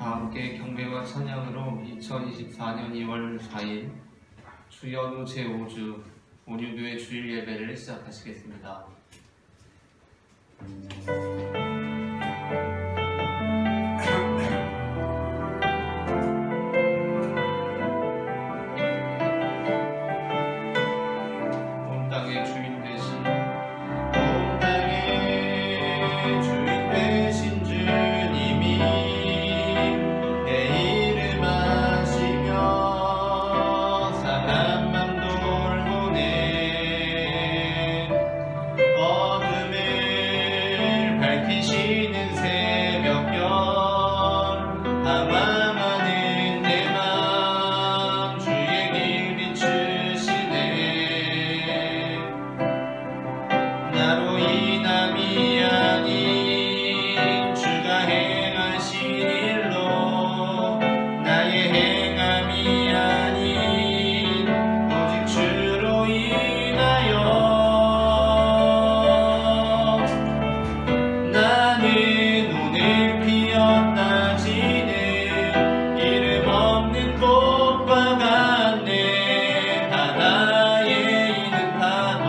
다 함께 경배와 찬양으로 2024년 2월 4일 주연우 제5주 온유교회 주일 예배를 시작하시겠습니다. 온 땅의 주인 되신 주님이 내 이름 아시며 사람 맘 돌보네. 어둠을 밝히시는 새벽별 방황하는 내 맘 주의 길 비추시네. 나로 인함이 아닌 주가 행하신 일로 나의 행함이 아닌 오직 주로 인하여 나는 오늘 피었다 지는 이름 없는 꽃과 같네. 바다에 있는 파도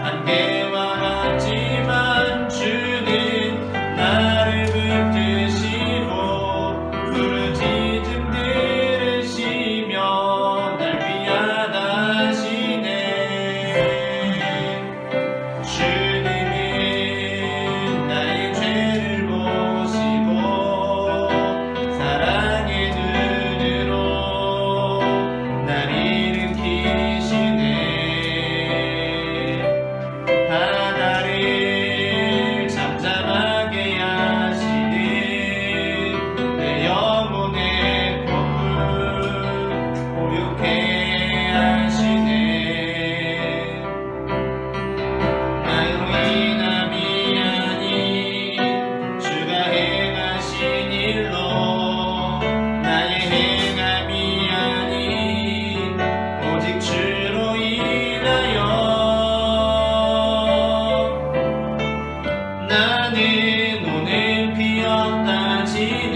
안개와 같지만 주는 나를 붙드시고 부르짖음 들으시며 날 위하다시네. 주님은 나의 죄를 보시고 사랑의 눈으로 날 일으키시네. 바다를 잠잠하게 하시는 내 영혼의 폭풍 고요케 하시네. 나로 인함이 아닌 주가 행하신 일로 나의 행함이 아닌 오직 주로 인하여 나는 오늘 피었다 지는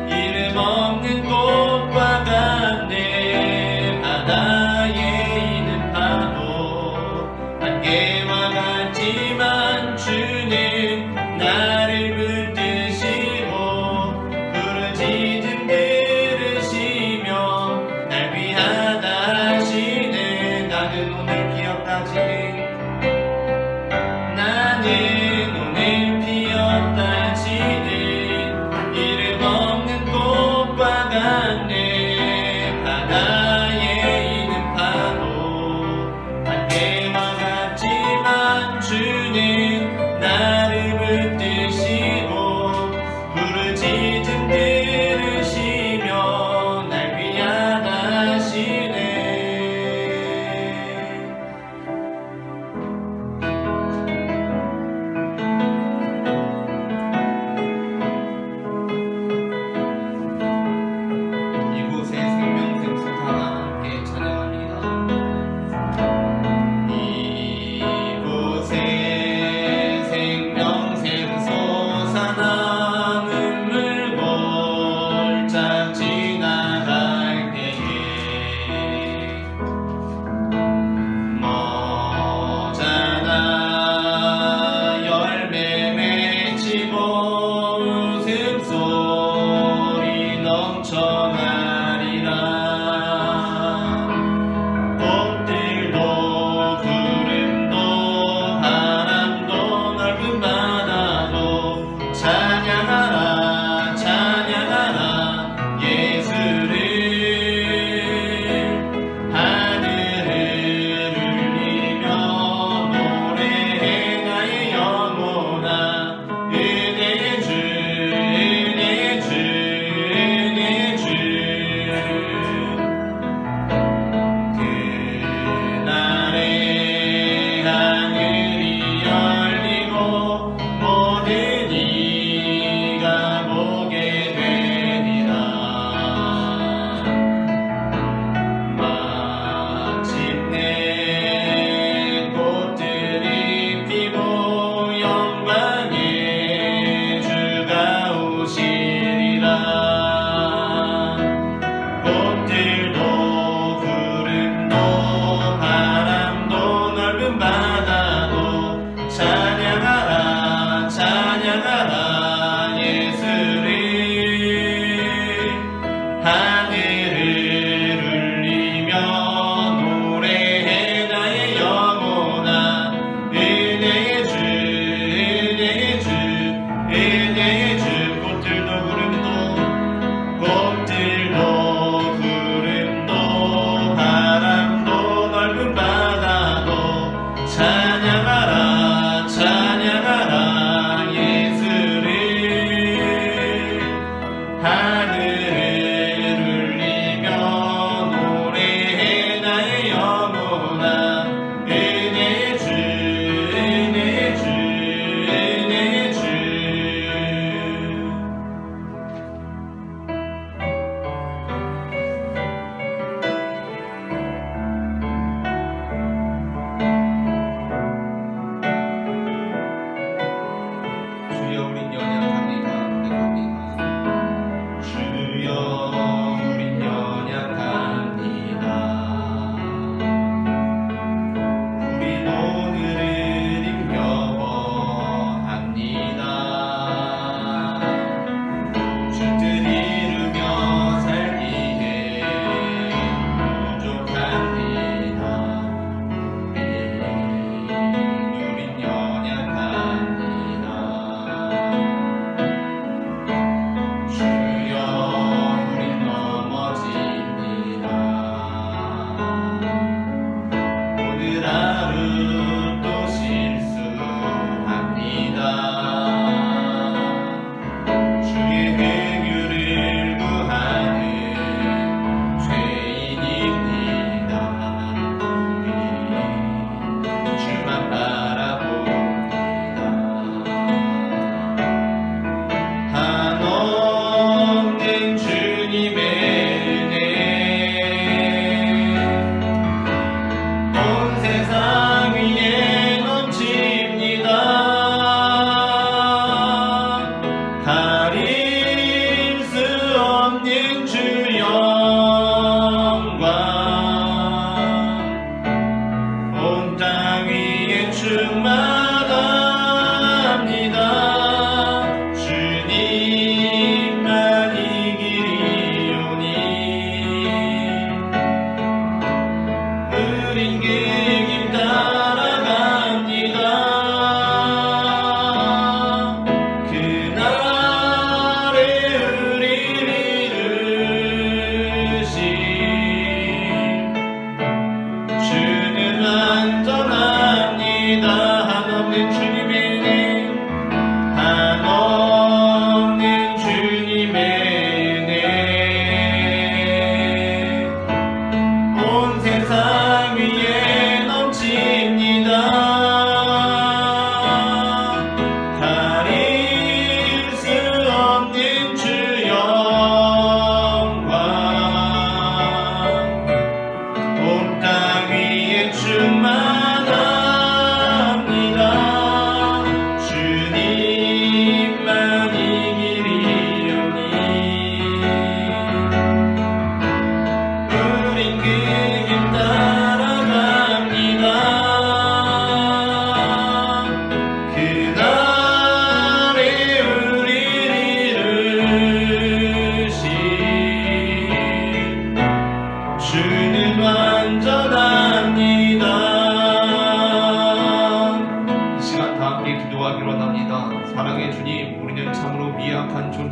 이름 없는 꽃과 같네. 바다에 있는 파도 안개와 같지만 주는 나를 붙드시고 부르짖음 들으시며 날 위하다 하시네. 나는 오늘 피었다 지는 나는 오늘 피었다 지는 이름 없는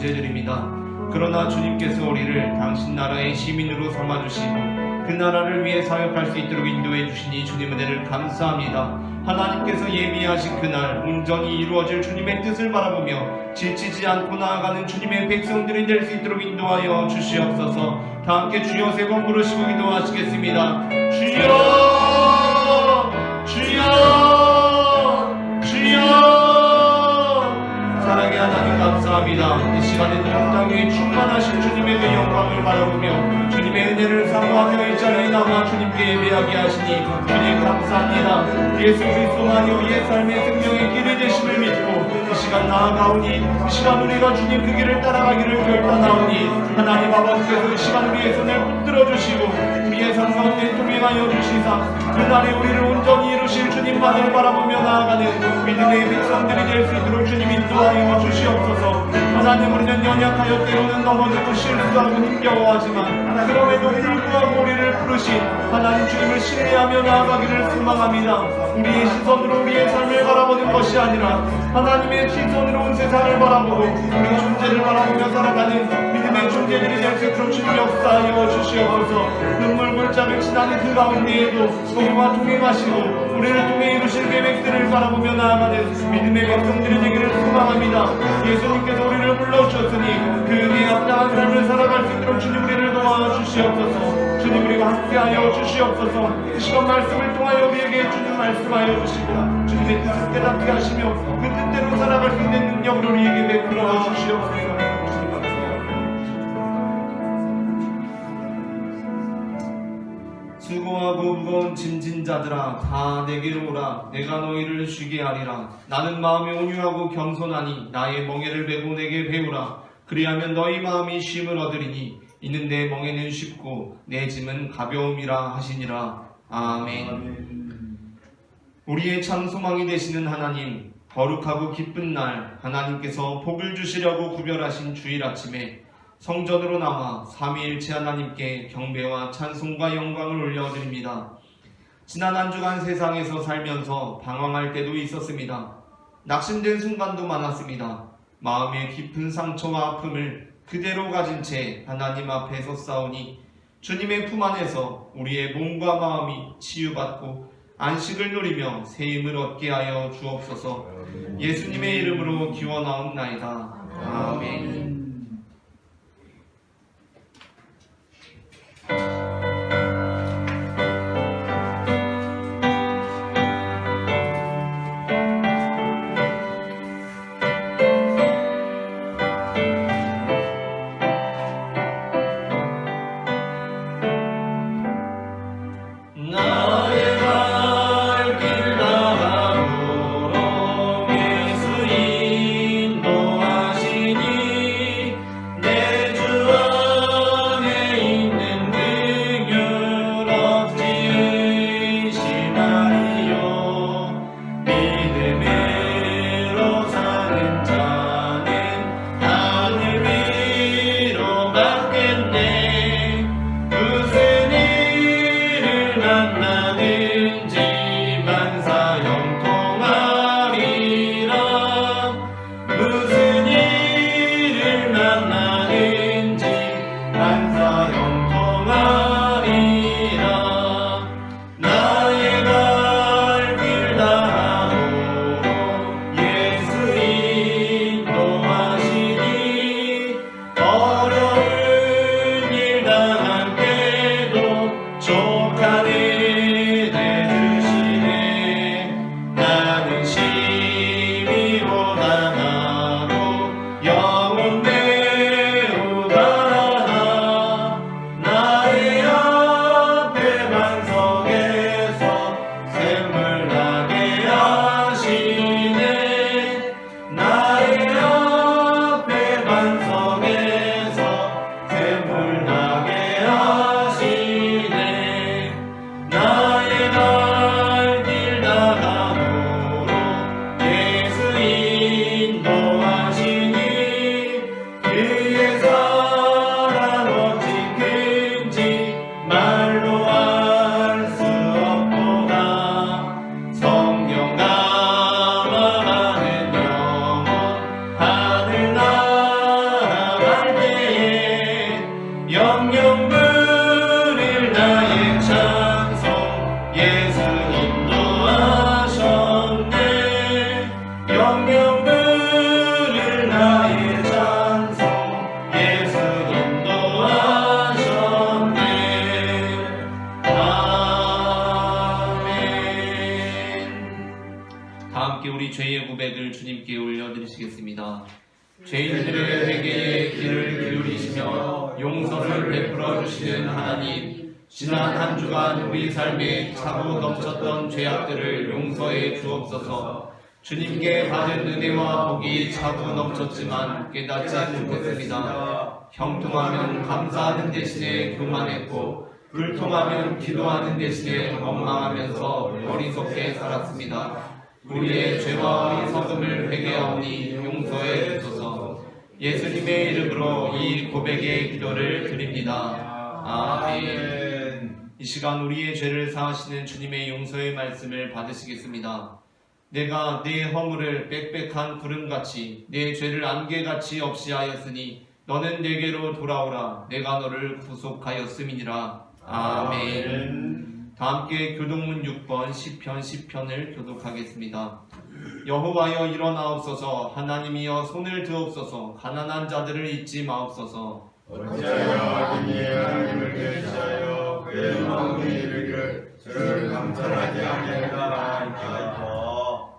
문제들입니다. 그러나 주님께서 우리를 당신 나라의 시민으로 삼아주시고 그 나라를 위해 사역할 수 있도록 인도해 주시니 주님 은혜를 감사합니다. 하나님께서 예비하신 그날 온전히 이루어질 주님의 뜻을 바라보며 지치지 않고 나아가는 주님의 백성들이 될 수 있도록 인도하여 주시옵소서. 다 함께 주여 세 번 부르시고 기도하시겠습니다. 주여 주여 주여. 사랑의 하나님 감사합니다. 이 시간에도 땅 위에 충만하신 주님의 그 영광을 바라보며 주님의 은혜를 사모하며 이 자리에 나와 주님께 예배하게 하시니 주님 감사합니다. 예수 그리스도만이 우리의 삶의 생명의 길이 되심을 믿고 이 시간 나아가오니 이 시간 우리가 주님 그 길을 따라가기를 결단하오니 하나님 아버지께서 이 시간 우리의 손을 붙들어 주시고 우리의 삶 가운데 동행하여 주시사 그날에 우리를 온전히 이루실 주님만을 바라보며 나아가는 믿음의 백성들이 될 수 있도록 주님 인도하여 주시옵소서. 하나님 우리는 연약하여 때로는 넘어지고 실수하고 힘겨워하지만 그럼에도 불구하고 우리를 부르신 하나님 주님을 신뢰하며 나아가기를 소망합니다. 우리의 시선으로 우리의 삶을 바라보는 것이 아니라 하나님의 시선으로 온 세상을 바라보고 우리 존재를 바라보며 살아가는 믿음의 존재들이 될 수 있도록 주님 역사하여 주시옵소서. 눈물 골짜기 지나는 그 가운데에도 우리와 동행하시고 우리를 통해 이루실 계획들을 바라보며 나아가는 믿음의 백성들이 되기를 소망합니다. 예수님께서 우리를 불러주셨으니 그 은혜에 합당한 삶을 살아갈 수 있도록 주님 우리를 도와주시옵소서. 주님 우리가 함께하여 주시옵소서. 이 시간 말씀을 통하여 우리에게 주님 말씀하여 주시고 주님의 뜻을 깨닫게 하시며 그 뜻대로 살아갈 수 있는 능력을 우리에게 베풀어 주시옵소서. 수고하고 무거운 짐진 자들아 다 내게로 오라. 내가 너희를 쉬게 하리라. 나는 마음이 온유하고 겸손하니 나의 멍에를 메고 내게 배우라. 그리하면 너희 마음이 쉼을 얻으리니 이는 내 멍에는 쉽고 내 짐은 가벼움이라 하시니라. 아멘. 우리의 참 소망이 되시는 하나님, 거룩하고 기쁜 날 하나님께서 복을 주시려고 구별하신 주일 아침에 성전으로 나와 삼위일체 하나님께 경배와 찬송과 영광을 올려드립니다. 지난 한 주간 세상에서 살면서 방황할 때도 있었습니다. 낙심된 순간도 많았습니다. 마음의 깊은 상처와 아픔을 그대로 가진 채 하나님 앞에 섰사오니 주님의 품 안에서 우리의 몸과 마음이 치유받고 안식을 누리며 새 힘을 얻게 하여 주옵소서. 예수님의 이름으로 기원하옵나이다. 아멘. 인도하시니 주님께 올려드리시겠습니다. 죄인들의 회개에 귀를 기울이시며 용서를 베풀어 주시는 하나님, 지난 한 주간 우리 삶에 차고 넘쳤던 죄악들을 용서해 주옵소서. 주님께 받은 은혜와 복이 차고 넘쳤지만 깨닫지 못했습니다. 형통하면 감사하는 대신에 교만했고 불통하면 기도하는 대신에 원망하면서 어리석게 살았습니다. 우리의 죄와 어리석음을 회개하오니 용서해 주소서. 예수님의 이름으로 이 고백의 기도를 드립니다. 아멘. 이 시간 우리의 죄를 사하시는 주님의 용서의 말씀을 받으시겠습니다. 내가 내 허물을 빽빽한 구름같이 내 죄를 안개같이 없이 하였으니 너는 내게로 돌아오라. 내가 너를 구속하였음이니라. 아멘. 다 함께 교독문 6번 시편 10편을 교독하겠습니다. 여호와여 일어나옵소서. 하나님이여 손을 드옵소서. 가난한 자들을 잊지 마옵소서. 어찌하여 악인이 하나님을 대시하여 그의 마음이 이르기를 저를 감찰하지 아니하리까.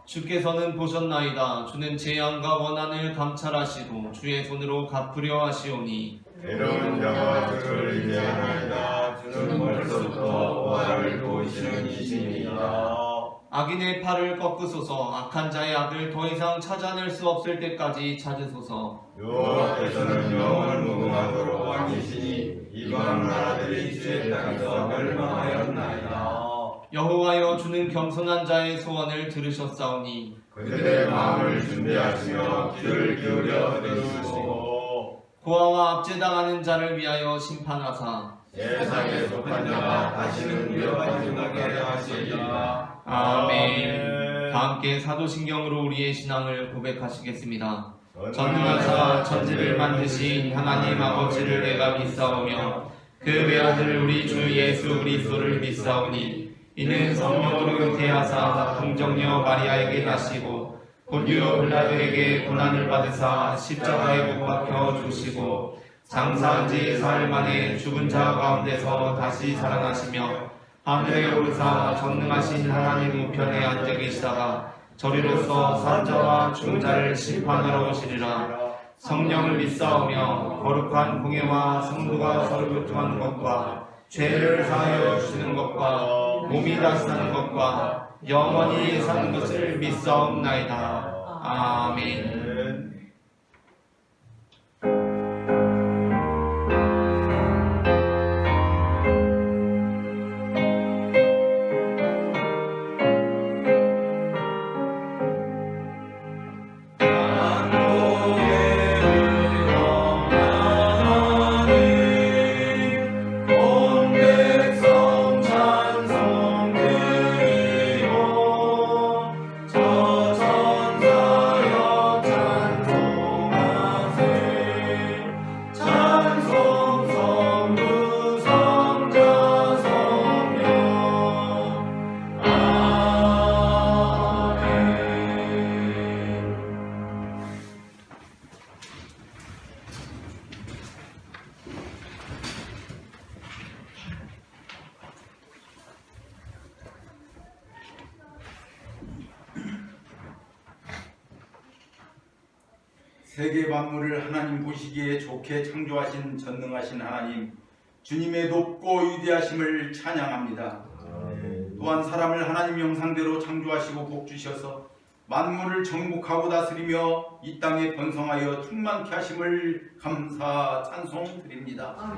주께서는 보셨나이다. 주는 재앙과 원한을 감찰하시고 주의 손으로 갚으려 하시오니 괴로운 자가 저를 의지하나이다. 주는 벌써부터 화를 도우시는 이신이다. 악인의 팔을 꺾으소서. 악한 자의 악을 더 이상 찾아낼 수 없을 때까지 찾으소서. 여호와께서는 영원을 무궁하도록 왕이시니 이방 나라들이 주의 땅에서 멸망하였나이다. 여호와여 주는 겸손한 자의 소원을 들으셨사오니 그들의 마음을 준비하시며 귀를 기울여 들으시고 고아와 압제당하는 자를 위하여 심판하사 세상에 속한 자가 다시는 위협하지 못하게 하시리라. 아멘. 다 함께 사도신경으로 우리의 신앙을 고백하시겠습니다. 전능하사 천지를 만드신 하나님 아버지를 내가 믿사오며 그 외아들 우리 주 예수 그리스도를 믿사오니 이는 성령으로 잉태하사 동정녀 마리아에게 나시고 본디오 빌라도에게 고난을 받으사 십자가에 못 박혀 죽으시고 장사한 지 사흘 만에 죽은 자 가운데서 다시 살아나시며 하늘에 오르사 전능하신 하나님 우편에 앉아 계시다가 저리로서 산자와 죽은 자를 심판하러 오시리라. 성령을 믿사오며 거룩한 공예와 성도가 서로 교통하는 것과 죄를 사하여 주시는 것과 몸이 다시 사는 것과 영원히 사는 것을 믿사옵나이다. 아멘. 세계 만물을 하나님 보시기에 좋게 창조하신 전능하신 하나님, 주님의 높고 위대하심을 찬양합니다. 또한 사람을 하나님 형상대로 창조하시고 복주셔서 만물을 정복하고 다스리며 이 땅에 번성하여 충만케 하심을 감사 찬송 드립니다.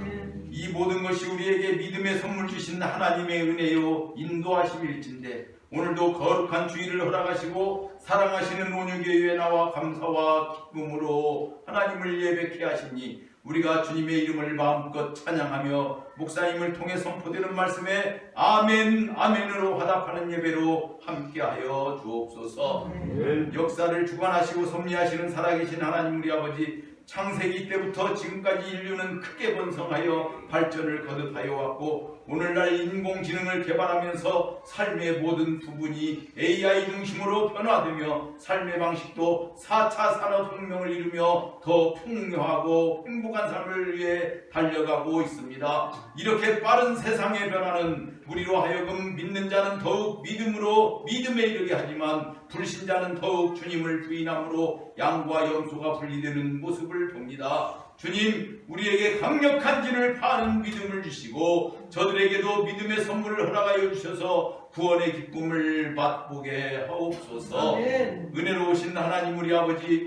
이 모든 것이 우리에게 믿음의 선물 주신 하나님의 은혜요 인도하심일진데 오늘도 거룩한 주일을 허락하시고 사랑하시는 온유교회에 나와 감사와 기쁨으로 하나님을 예배케 하시니 우리가 주님의 이름을 마음껏 찬양하며 목사님을 통해 선포되는 말씀에 아멘 아멘으로 화답하는 예배로 함께하여 주옵소서. 역사를 주관하시고 섭리하시는 살아계신 하나님 우리 아버지, 창세기 때부터 지금까지 인류는 크게 번성하여 발전을 거듭하여 왔고 오늘날 인공지능을 개발하면서 삶의 모든 부분이 AI 중심으로 변화되며 삶의 방식도 4차 산업혁명을 이루며 더 풍요하고 행복한 삶을 위해 달려가고 있습니다. 이렇게 빠른 세상의 변화는 우리로 하여금 믿는 자는 더욱 믿음에 이르게 하지만 불신자는 더욱 주님을 부인함으로 양과 염소가 분리되는 모습을 봅니다. 주님, 우리에게 강력한 진을 파는 믿음을 주시고 저들에게도 믿음의 선물을 허락하여 주셔서 구원의 기쁨을 맛보게 하옵소서. 아멘. 은혜로우신 하나님 우리 아버지,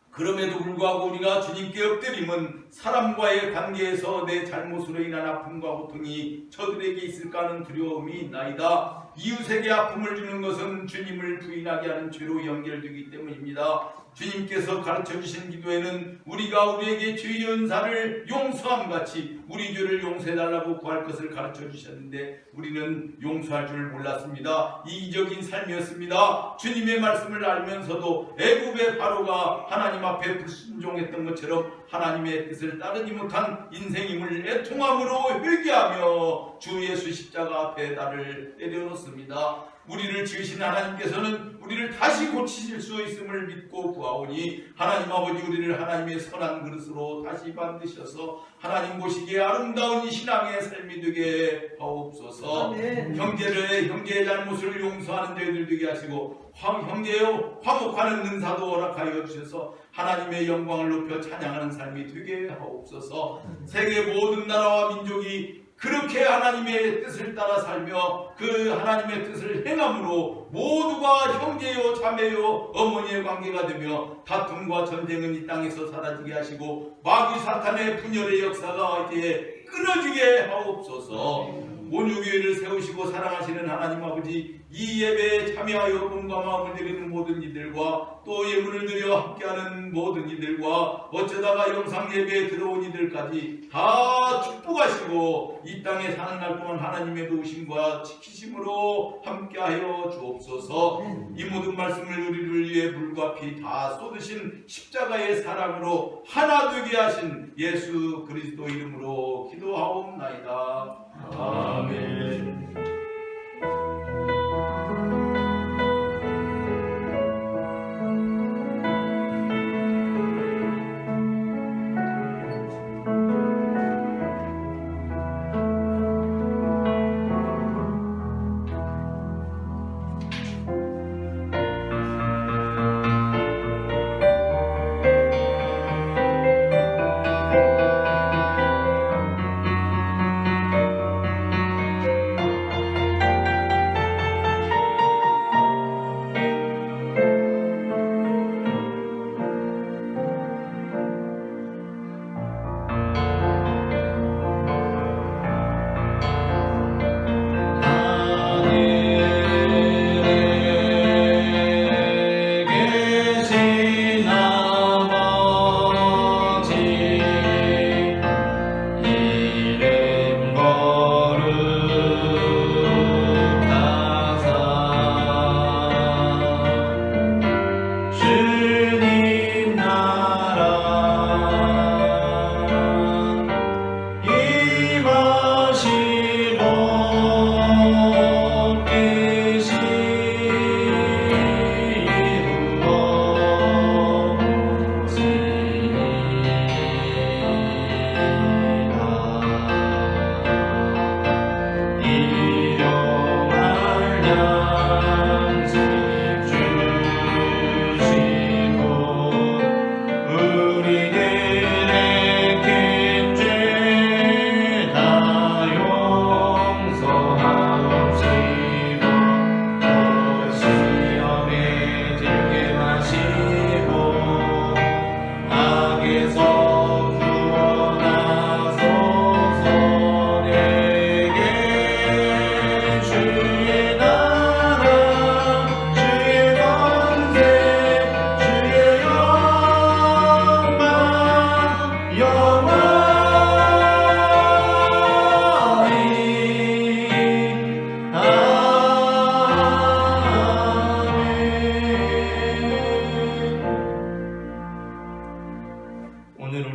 그럼에도 불구하고 우리가 주님께 엎드림은 사람과의 관계에서 내 잘못으로 인한 아픔과 고통이 저들에게 있을까 하는 두려움이 있나이다. 이웃에게 아픔을 주는 것은 주님을 부인하게 하는 죄로 연결되기 때문입니다. 주님께서 가르쳐주신 기도에는 우리가 우리에게 죄 지은 자를 용서함같이 우리 죄를 용서해달라고 구할 것을 가르쳐주셨는데 우리는 용서할 줄 몰랐습니다. 이기적인 삶이었습니다. 주님의 말씀을 알면서도 애굽의 바로가 하나님 앞에 불순종했던 것처럼 하나님의 뜻을 따르지 못한 인생임을 애통함으로 회개하며 주 예수 십자가 앞에 나를 내려놓습니다. 우리를 지으신 하나님께서는 우리를 다시 고치실 수 있음을 믿고 구하오니 하나님 아버지, 우리를 하나님의 선한 그릇으로 다시 만드셔서 하나님 보시기에 아름다운 이 신앙의 삶이 되게 하옵소서. 형제의 잘못을 용서하는 자들 되게 하시고 형제여 화목하는 은사도 허락하여 주셔서 하나님의 영광을 높여 찬양하는 삶이 되게 하옵소서. 세계 모든 나라와 민족이 그렇게 하나님의 뜻을 따라 살며 그 하나님의 뜻을 행함으로 모두가 형제요 자매요 어머니의 관계가 되며 다툼과 전쟁은 이 땅에서 사라지게 하시고 마귀 사탄의 분열의 역사가 이제 끊어지게 하옵소서. 온유교회를 세우시고 사랑하시는 하나님 아버지, 이 예배에 참여하여 몸과 마음을 드리는 모든 이들과 또 예물을 드려 함께하는 모든 이들과 어쩌다가 영상 예배에 들어온 이들까지 다 축복하시고 이 땅에 사는 날 동안 하나님의 도우심과 지키심으로 함께하여 주옵소서. 이 모든 말씀을 우리를 위해 물과 피 다 쏟으신 십자가의 사랑으로 하나 되게 하신 예수 그리스도 이름으로 기도하옵나이다. 아멘.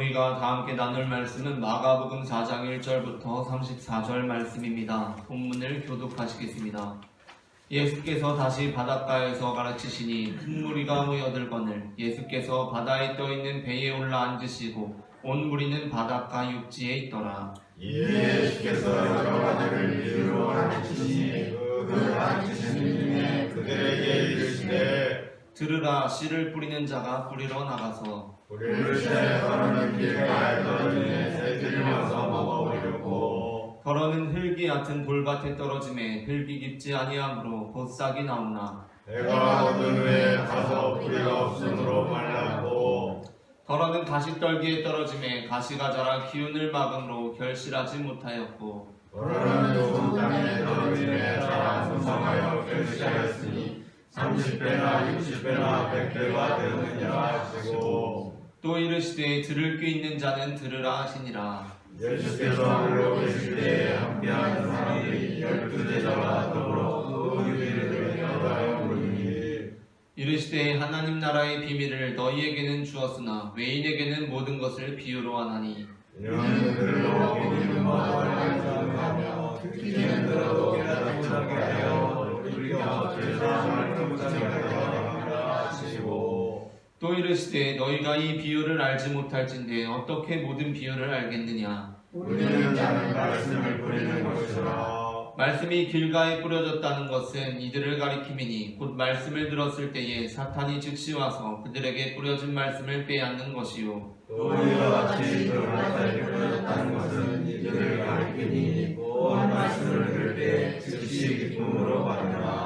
우리가 다 함께 나눌 말씀은 마가복음 4장 1절부터 34절 말씀입니다. 본문을 교독하시겠습니다. 예수께서 다시 바닷가에서 가르치시니 큰 무리가 모여들거늘 예수께서 바다에 떠있는 배에 올라 앉으시고 온 무리는 바닷가 육지에 있더라. 예수께서 여러 가지를 비유로 가르치시니 그 가르치신 중에 그들에게 이르시되 들으라. 씨를 뿌리는 자가 뿌리러 나가서 우리를 새 걸어는 길가에 떨어지니 새들이 와서 먹어버렸고 더러는 흙이 얕은 돌밭에 떨어짐에 흙이 깊지 아니하므로 곧 싹이 나오나 해가 얻은 후에 가서 뿌리가 없으므로 말랐고 더러는 가시떨기에 떨어짐에 가시가 자라 기운을 막음으로 결실하지 못하였고 더러는 좋은 땅에 떨어지매 자라 성성하여 결실하였으니 30배나 60배나 100배가 되느니라 하시고 또 이르시되 들을 귀 있는 자는 들으라 하시니라. 예수께서 홀로 계실 때에 함께하는 사람들이 12제자와 더불어 그 유리를 들여다보여 부르니 이르시되 하나님 나라의 비밀을 너희에게는 주었으나 외인에게는 모든 것을 비유로 하나니 이는 그들로 믿는 바와 알자하며 듣기는 들어도 깨닫지 못하게 하여 우리가 죄사함을 깨닫지 못하게 하라 하시고 또 이르시되 너희가 이 비유를 알지 못할진대 어떻게 모든 비유를 알겠느냐. 우리는 자는 말씀을 뿌리는 것이라 말씀이 길가에 뿌려졌다는 것은 이들을 가리킴이니 곧 말씀을 들었을 때에 사탄이 즉시 와서 그들에게 뿌려진 말씀을 빼앗는 것이요 또 이와 같이 돌바다에 뿌려졌다는 것은 이들을 가리키니 곧 말씀을 들을 때 즉시 기쁨으로 받으나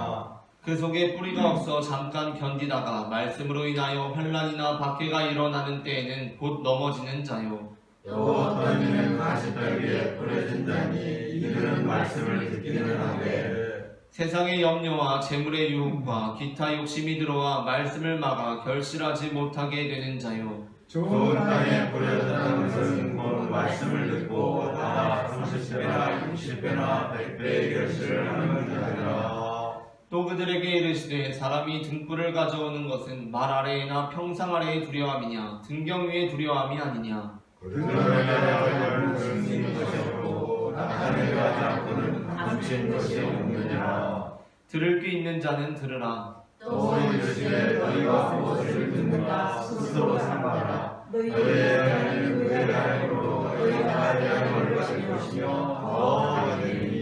그 속에 뿌리가 없어 잠깐 견디다가 말씀으로 인하여 환난이나 박해가 일어나는 때에는 곧 넘어지는 자요 또 어떤 이는 가시떨기에 뿌려진 자니 이들은 말씀을 듣기는 하되 세상의 염려와 재물의 유혹과 기타 욕심이 들어와 말씀을 막아 결실하지 못하게 되는 자요 좋은 땅에 뿌려졌다는 것은 곧 말씀을 듣고 다 30배나 60배나 100배의 결실을 하는 자들이라 또 그들에게 이르시되 사람이 등불을 가져오는 것은 말 아래에나 평상 아래에 두려움이냐 등경 위에 두려움이 아니냐. 그들에게 하려는 승리인 것이 없고 나타내려 하지 않고는 감추인 것이 없느니라. 들을 귀 있는 자는 들으라. 또 이르시되 너희가 무엇을 듣는가 스스로 삼가라. 너희의 하나님은 그의 하나님으로 너희가 하여야 할 것이며 더 하느니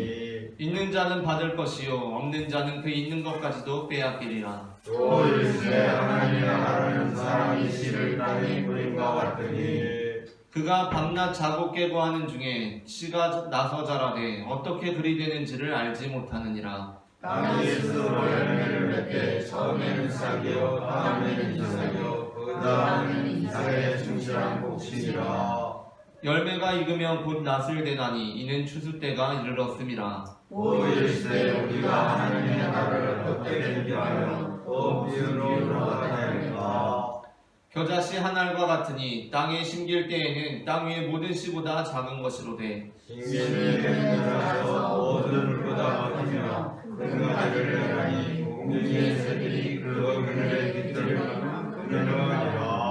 있는 자는 받을 것이요 없는 자는 그 있는 것까지도 빼앗기리라. 또 이르시되 하나님의 나라는 사람이 씨를 땅에 뿌림과 같으니 그가 밤낮 자고 깨고 하는 중에 씨가 나서 자라되 어떻게 그리 되는지를 알지 못하느니라. 땅이 스스로 열매를 맺되 처음에는 싹이요 다음에는 이삭이요 그 다음에는 이삭의 충실한 곡식이라. 열매가 익으면 곧 낫을 되나니 이는 추수 때가 이르렀음이라. 또 이르시되 우리가 하나님의 나라를 어떻게 비교하며 또 비유로 나타낼까. 겨자씨 한 알과 같으니 땅에 심길 때에는 땅 위의 모든 씨보다 작은 것이로되 신기는 들어서 모든 물보다 버티며 큰 가지를 내라니 공중의 새들이 그 그늘에 깃들면 그러니라.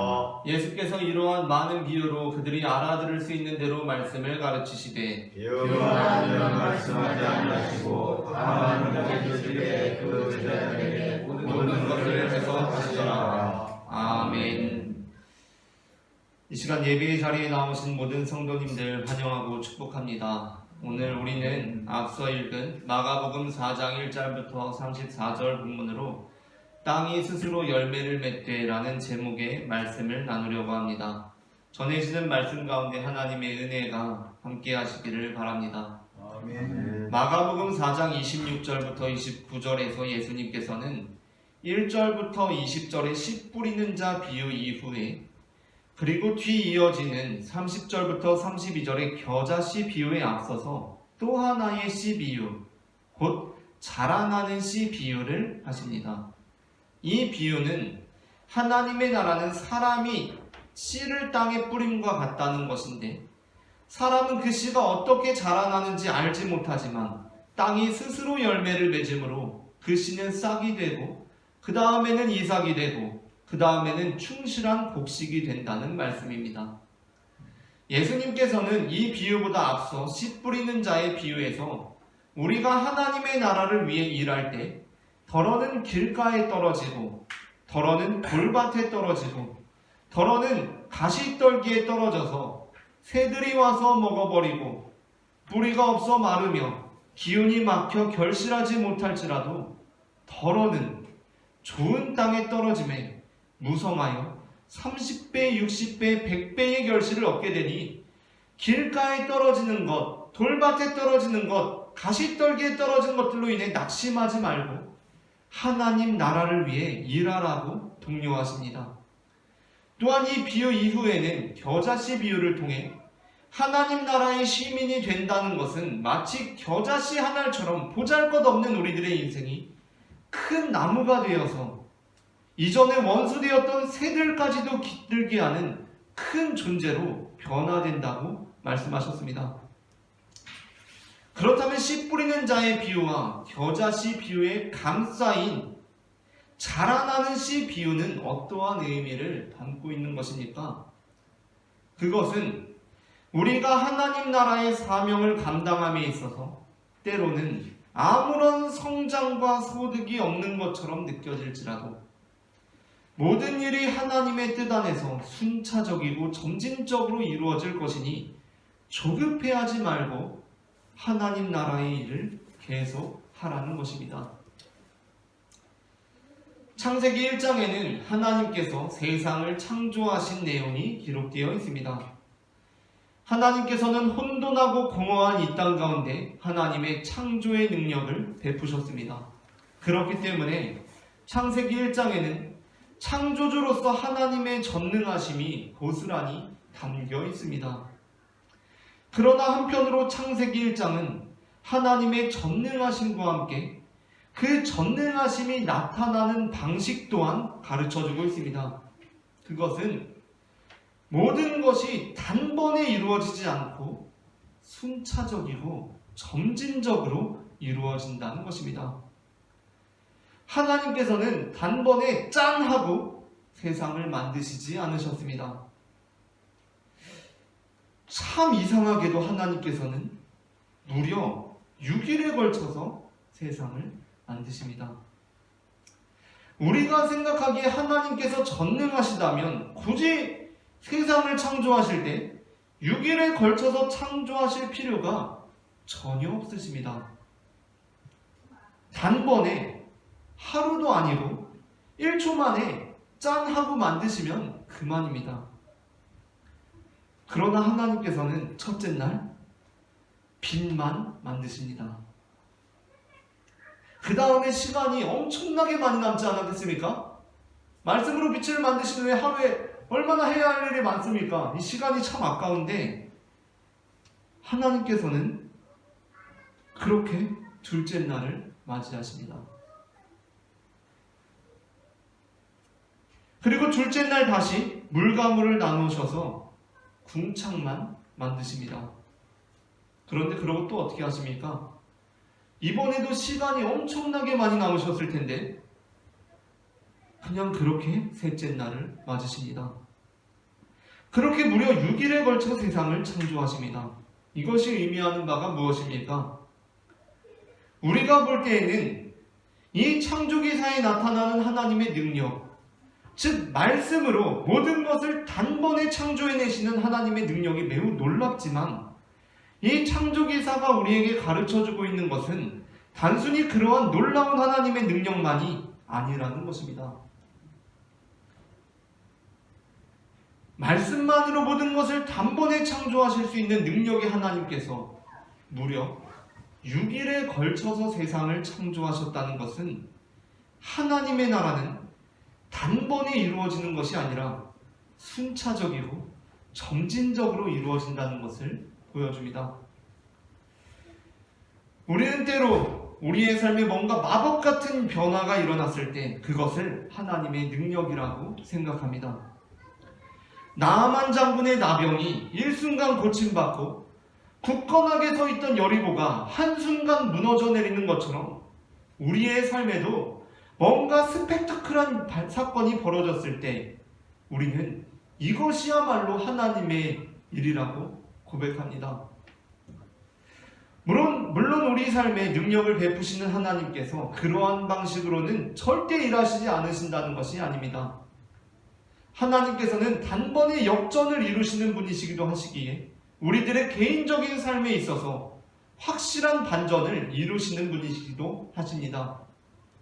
예수께서 이러한 많은 비유로 그들이 알아들을 수 있는 대로 말씀을 가르치시되 비유와 이런 말씀하지 아니하시고 다만 너희들에게 그 제자들에게 모든 것을 해석하시더라. 아멘. 이 시간 예배의 자리에 나오신 모든 성도님들 환영하고 축복합니다. 오늘 우리는 앞서 읽은 마가복음 4장 1절부터 34절 본문으로 땅이 스스로 열매를 맺되라는 제목의 말씀을 나누려고 합니다. 전해지는 말씀 가운데 하나님의 은혜가 함께 하시기를 바랍니다. 아멘. 마가복음 4장 26절부터 29절에서 예수님께서는 1절부터 20절의 씨 뿌리는 자 비유 이후에 그리고 뒤 이어지는 30절부터 32절의 겨자씨 비유에 앞서서 또 하나의 씨 비유, 곧 자라나는 씨 비유를 하십니다. 이 비유는 하나님의 나라는 사람이 씨를 땅에 뿌림과 같다는 것인데 사람은 그 씨가 어떻게 자라나는지 알지 못하지만 땅이 스스로 열매를 맺음으로 그 씨는 싹이 되고 그 다음에는 이삭이 되고 그 다음에는 충실한 곡식이 된다는 말씀입니다. 예수님께서는 이 비유보다 앞서 씨 뿌리는 자의 비유에서 우리가 하나님의 나라를 위해 일할 때 덜어는 길가에 떨어지고 덜어는 돌밭에 떨어지고 덜어는 가시떨기에 떨어져서 새들이 와서 먹어버리고 뿌리가 없어 마르며 기운이 막혀 결실하지 못할지라도 덜어는 좋은 땅에 떨어짐에 무성하여 30배, 60배, 100배의 결실을 얻게 되니 길가에 떨어지는 것, 돌밭에 떨어지는 것, 가시떨기에 떨어진 것들로 인해 낙심하지 말고 하나님 나라를 위해 일하라고 독려하십니다. 또한 이 비유 이후에는 겨자씨 비유를 통해 하나님 나라의 시민이 된다는 것은 마치 겨자씨 한 알처럼 보잘것없는 우리들의 인생이 큰 나무가 되어서 이전에 원수되었던 새들까지도 깃들게 하는 큰 존재로 변화된다고 말씀하셨습니다. 그렇다면 씨 뿌리는 자의 비유와 겨자씨 비유의 감싸인 자라나는 씨 비유는 어떠한 의미를 담고 있는 것입니까? 그것은 우리가 하나님 나라의 사명을 감당함에 있어서 때로는 아무런 성장과 소득이 없는 것처럼 느껴질지라도 모든 일이 하나님의 뜻 안에서 순차적이고 점진적으로 이루어질 것이니 조급해하지 말고 하나님 나라의 일을 계속 하라는 것입니다. 창세기 1장에는 하나님께서 세상을 창조하신 내용이 기록되어 있습니다. 하나님께서는 혼돈하고 공허한 이 땅 가운데 하나님의 창조의 능력을 베푸셨습니다. 그렇기 때문에 창세기 1장에는 창조주로서 하나님의 전능하심이 고스란히 담겨 있습니다. 그러나 한편으로 창세기 1장은 하나님의 전능하심과 함께 그 전능하심이 나타나는 방식 또한 가르쳐주고 있습니다. 그것은 모든 것이 단번에 이루어지지 않고 순차적이고 점진적으로 이루어진다는 것입니다. 하나님께서는 단번에 짠 하고 세상을 만드시지 않으셨습니다. 참 이상하게도 하나님께서는 무려 6일에 걸쳐서 세상을 만드십니다. 우리가 생각하기에 하나님께서 전능하시다면 굳이 세상을 창조하실 때 6일에 걸쳐서 창조하실 필요가 전혀 없으십니다. 단번에 하루도 아니고 1초 만에 짠 하고 만드시면 그만입니다. 그러나 하나님께서는 첫째 날 빛만 만드십니다. 그 다음에 시간이 엄청나게 많이 남지 않았겠습니까? 말씀으로 빛을 만드신 후에 하루에 얼마나 해야 할 일이 많습니까? 이 시간이 참 아까운데 하나님께서는 그렇게 둘째 날을 맞이하십니다. 그리고 둘째 날 다시 물과 물을 나누셔서 궁창만 만드십니다. 그런데 그러고 또 어떻게 하십니까? 이번에도 시간이 엄청나게 많이 남으셨을 텐데 그냥 그렇게 셋째 날을 맞으십니다. 그렇게 무려 6일에 걸쳐 세상을 창조하십니다. 이것이 의미하는 바가 무엇입니까? 우리가 볼 때에는 이 창조기사에 나타나는 하나님의 능력, 즉 말씀으로 모든 것을 단번에 창조해내시는 하나님의 능력이 매우 놀랍지만 이 창조기사가 우리에게 가르쳐주고 있는 것은 단순히 그러한 놀라운 하나님의 능력만이 아니라는 것입니다. 말씀만으로 모든 것을 단번에 창조하실 수 있는 능력의 하나님께서 무려 6일에 걸쳐서 세상을 창조하셨다는 것은 하나님의 나라는 단번에 이루어지는 것이 아니라 순차적이고 점진적으로 이루어진다는 것을 보여줍니다. 우리는 때로 우리의 삶에 뭔가 마법 같은 변화가 일어났을 때 그것을 하나님의 능력이라고 생각합니다. 나아만 장군의 나병이 일순간 고침받고 굳건하게 서 있던 여리고가 한순간 무너져 내리는 것처럼 우리의 삶에도 뭔가 스펙타클한 사건이 벌어졌을 때 우리는 이것이야말로 하나님의 일이라고 고백합니다. 물론 우리 삶에 능력을 베푸시는 하나님께서 그러한 방식으로는 절대 일하시지 않으신다는 것이 아닙니다. 하나님께서는 단번에 역전을 이루시는 분이시기도 하시기에 우리들의 개인적인 삶에 있어서 확실한 반전을 이루시는 분이시기도 하십니다.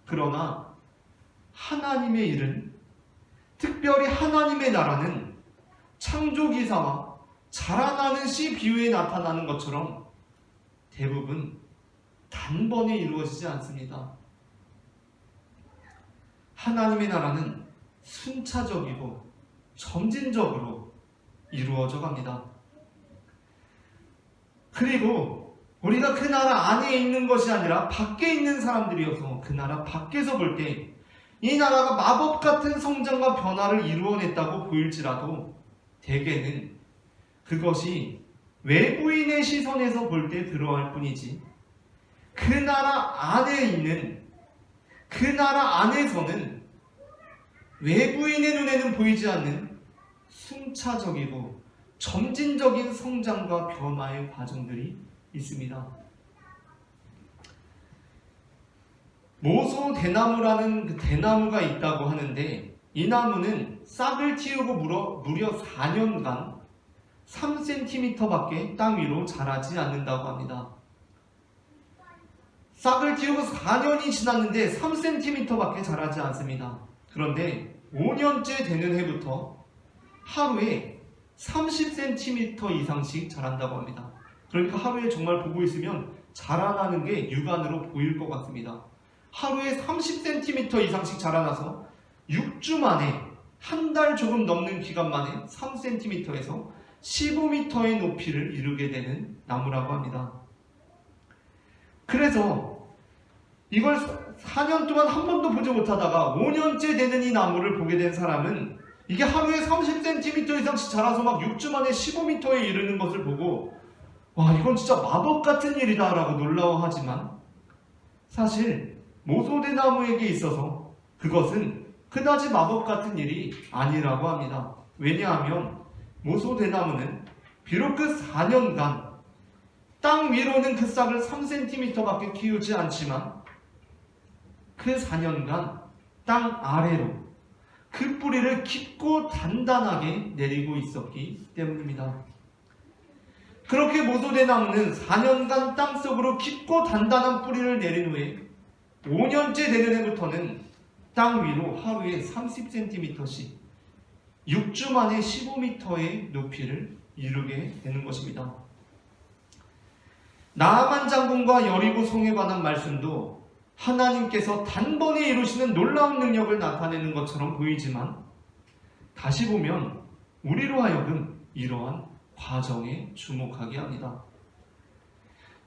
그러나 하나님의 일은, 특별히 하나님의 나라는 창조기사와 자라나는 씨 비유에 나타나는 것처럼 대부분 단번에 이루어지지 않습니다. 하나님의 나라는 순차적이고 점진적으로 이루어져 갑니다. 그리고 우리가 그 나라 안에 있는 것이 아니라 밖에 있는 사람들이어서 그 나라 밖에서 볼 때 이 나라가 마법 같은 성장과 변화를 이루어냈다고 보일지라도 대개는 그것이 외부인의 시선에서 볼 때 그러할 뿐이지, 그 나라 안에 있는, 그 나라 안에서는 외부인의 눈에는 보이지 않는 순차적이고 점진적인 성장과 변화의 과정들이 있습니다. 모소 대나무라는 그 대나무가 있다고 하는데, 이 나무는 싹을 틔우고 무려 4년간 3cm밖에 땅 위로 자라지 않는다고 합니다. 싹을 틔우고 4년이 지났는데 3cm밖에 자라지 않습니다. 그런데 5년째 되는 해부터 하루에 30cm 이상씩 자란다고 합니다. 그러니까 하루에 정말 보고 있으면 자라나는 게 육안으로 보일 것 같습니다. 하루에 30cm 이상씩 자라나서 6주 만에, 한 달 조금 넘는 기간 만에 3cm에서 15m의 높이를 이루게 되는 나무라고 합니다. 그래서 이걸 4년 동안 한 번도 보지 못하다가 5년째 되는 이 나무를 보게 된 사람은 이게 하루에 30cm 이상씩 자라서 막 6주 만에 15m에 이르는 것을 보고, 와, 이건 진짜 마법 같은 일이다 라고 놀라워하지만, 사실 모소대나무에게 있어서 그것은 그다지 마법 같은 일이 아니라고 합니다. 왜냐하면 모소대나무는 비록 그 4년간 땅 위로는 그 싹을 3cm밖에 키우지 않지만 그 4년간 땅 아래로 그 뿌리를 깊고 단단하게 내리고 있었기 때문입니다. 그렇게 모소대나무는 4년간 땅속으로 깊고 단단한 뿌리를 내린 후에 5년째 되는 해부터는 땅 위로 하루에 30cm씩 6주 만에 15m의 높이를 이루게 되는 것입니다. 나아만 장군과 여리고 성에 관한 말씀도 하나님께서 단번에 이루시는 놀라운 능력을 나타내는 것처럼 보이지만, 다시 보면 우리로 하여금 이러한 과정에 주목하게 합니다.